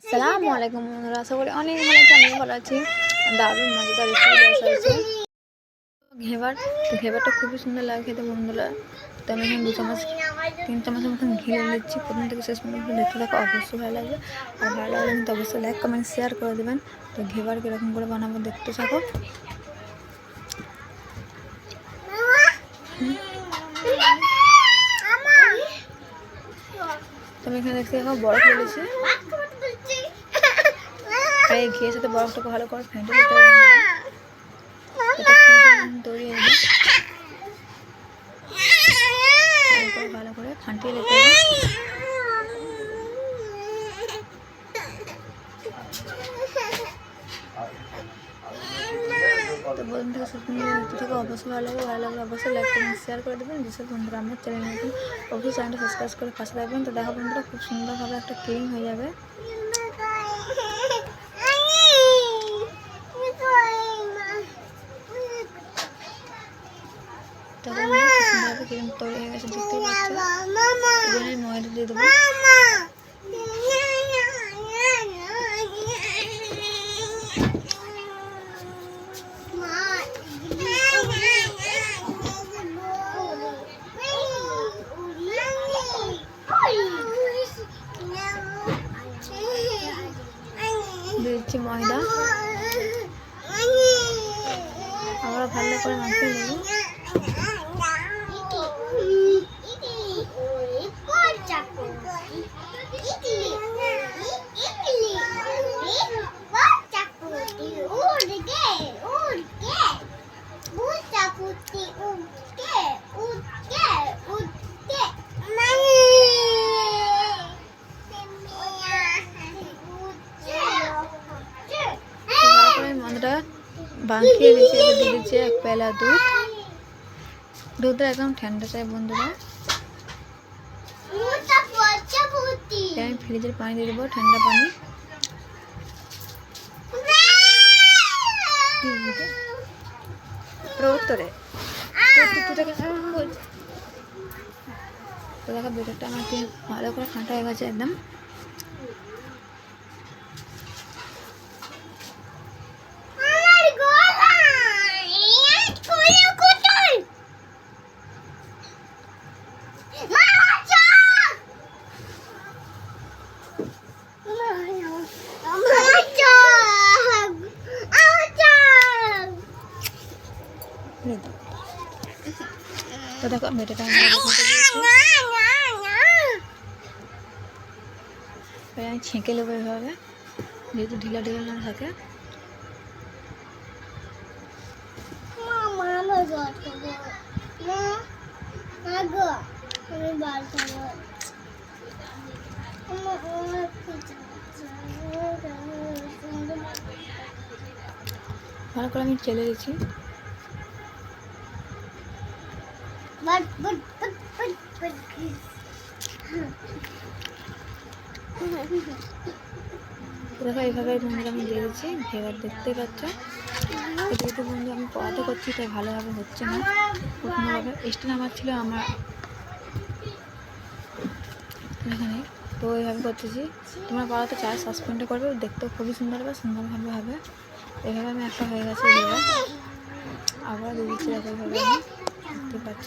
আসসালামু আলাইকুম বন্ধুরা, আশা করি অনেক ভালো আছি। আমিও ভালো আছি। দারুণ মজাদার রেসিপি আসা হয়েছে ঘেবার। তো ঘেবারটা খুবই সুন্দর লাগে খেতে বন্ধুরা। তো আমি এখানে 3 চামচের মতন ঘি নিচ্ছি। প্রথম থেকে শেষ পর্যন্ত দেখতে থাকো, অবশ্যই ভালো লাগবে। আর ভালো লাগলে কিন্তু অবশ্যই লাইক কমেন্ট শেয়ার করে দেবেন। তো ঘেবার কীরকম করে বানাবো দেখতে থাকো। তো আমি এখানে দেখতে থাকো বরফ ফেলেছি, আর এই ঘিয়ের সাথে বরফটাকে ভালো করে ফেটে দিতে হবে বন্ধুরা। এটা তৈরি হয়ে যায়, ভালো করে ফাটিয়ে দিতে হবে। তো বন্ধু থেকে দেখতে থেকে অবশ্যই ভালো লাগলে অবশ্যই লাইক কমেন্ট শেয়ার করে দেবেন। যেসব বন্ধুরা আমার চ্যানেল নতুন অবশ্যই চ্যানেলটা সাবস্ক্রাইব করে পাশে থাকবেন। তো দেখো বন্ধুরা, খুব সুন্দরভাবে একটা ক্রিম হয়ে যাবে। তখন সুন্দরভাবে ক্রিম তৈরি হয়ে গেছে, দেখতেই পাচ্ছ। এখানে ময়দা দিয়ে দেবো। দিচ্ছি ময়দা, আবার ভালো করে মাখিয়ে নেব। বাঁকিয়ে দিচ্ছি, এবার দিয়ে দিচ্ছি 1 পেলা দুধ। দুধটা একদম ঠান্ডা চাই বন্ধুরা। আমি ফ্রিজের পানি দিয়ে দেবো, ঠান্ডা পানি। দেখো বেটারটা আমার ভালো করে খাঁটা হয়ে গেছে একদম। তো দেখো মেয়েটা আমি ছেঁকে নেবো এভাবে, যেহেতু ঢিলা ঢিলা না থাকে। ভালো করে আমি চেলে দিচ্ছি। দেখো এইভাবে বন্ধুরা আমি দিয়ে দিচ্ছি ঘেবার, দেখতে পাচ্ছ। যেহেতু বন্ধু আমি পড়াতে করছি, তাই ভালোভাবে হচ্ছে না। প্রথমভাবে স্ট্যান্ড আমার ছিল আমার এখানে, তো এইভাবে করতেছি। তোমরা পড়াতে চাই সাসপেন্ডে করবে, দেখতেও খুবই সুন্দরভাবে হবে। এইভাবে আমি একটা হয়ে গেছে ঘেবার, আবার দিয়ে দিচ্ছি। দেখো এইভাবে আমি, দেখতে পাচ্ছ।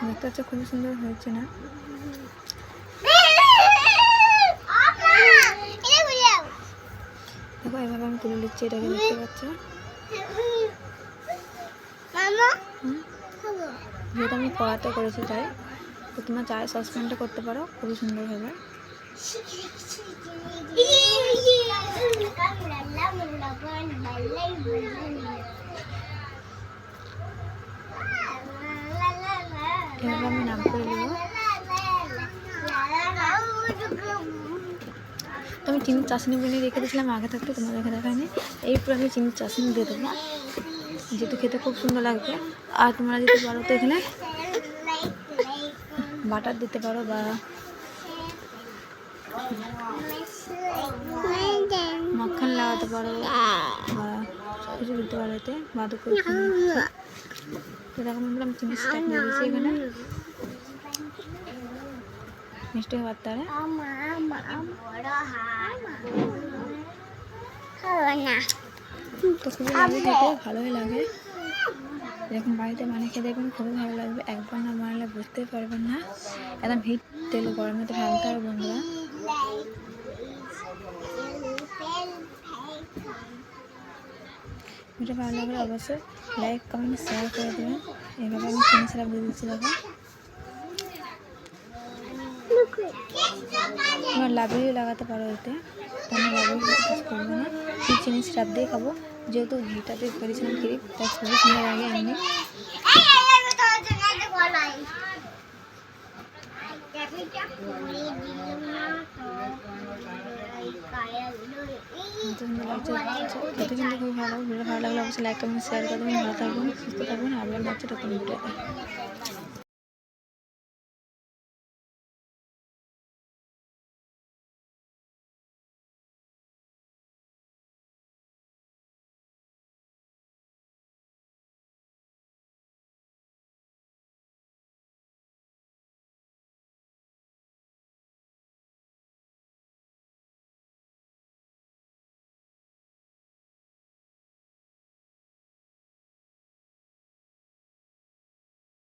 দেখতে পাচ্ছ খুবই সুন্দর হয়েছে না? দেখো এইভাবে আমি তুলে নিচ্ছি এটাকে, দেখতে পাচ্ছ। যেহেতু আমি কড়াতে করেছি তাই, তো তোমরা চায় সসপ্যানটা করতে পারো, খুবই সুন্দর হবে। এভাবে আমি নাম করে নেব। তো আমি চিনির চাশনি বানিয়ে রেখে দিয়েছিলাম আগে থাকতে, তোমার রেখে দেখায়নি। এরপর আমি চিনির চাশনি দিয়ে দেবো, যেহেতু খেতে খুব সুন্দর লাগবে। আর তোমরা দিতে পারো তো এখানে বাটার দিতে পারো, বা মাখন লাগাতে পারো, বা কিছু দিতে পারো এতে মাদক করে তো দেখো বন্ধুরা আমি চিনি স্টাফ দিয়ে দিয়েছি এখানে মিষ্টি হওয়ার তারে তো খুবই লাগে খেতে ভালোই লাগে এরকম বাড়িতে বানিয়ে খেয়ে দেখবেন খুবই ভালো লাগবে একবার না বানালে বুঝতেই পারবেন না একদম হিট তেল গরমে তো ফেলতে হবে বন্ধুরা ভিডিও ভালো লাগলে অবশ্যই লাইক কমেন্ট শেয়ার করে দেবেন এভাবে আমি চিনি সিরাপ দিয়ে দিচ্ছি দেখো তোমরা লাভিও লাগাতে পারো এতে তো আমি লাভিও ইউজ করবো না চিনি সিরাপ দিয়ে খাবো যেহেতু ঘিটাতে করেছিলাম ক্রিম তাই খুবই সুন্দর লাগে এমনি খেতে কিন্তু খুবই ভালো লাগবে ভিডিও ভালো লাগলে অবশ্যই লাইক কমেন্ট শেয়ার করে দেবেন ভালো থাকবেন সুস্থ থাকবেন আবার যাচ্ছে তখন ভিডিওতে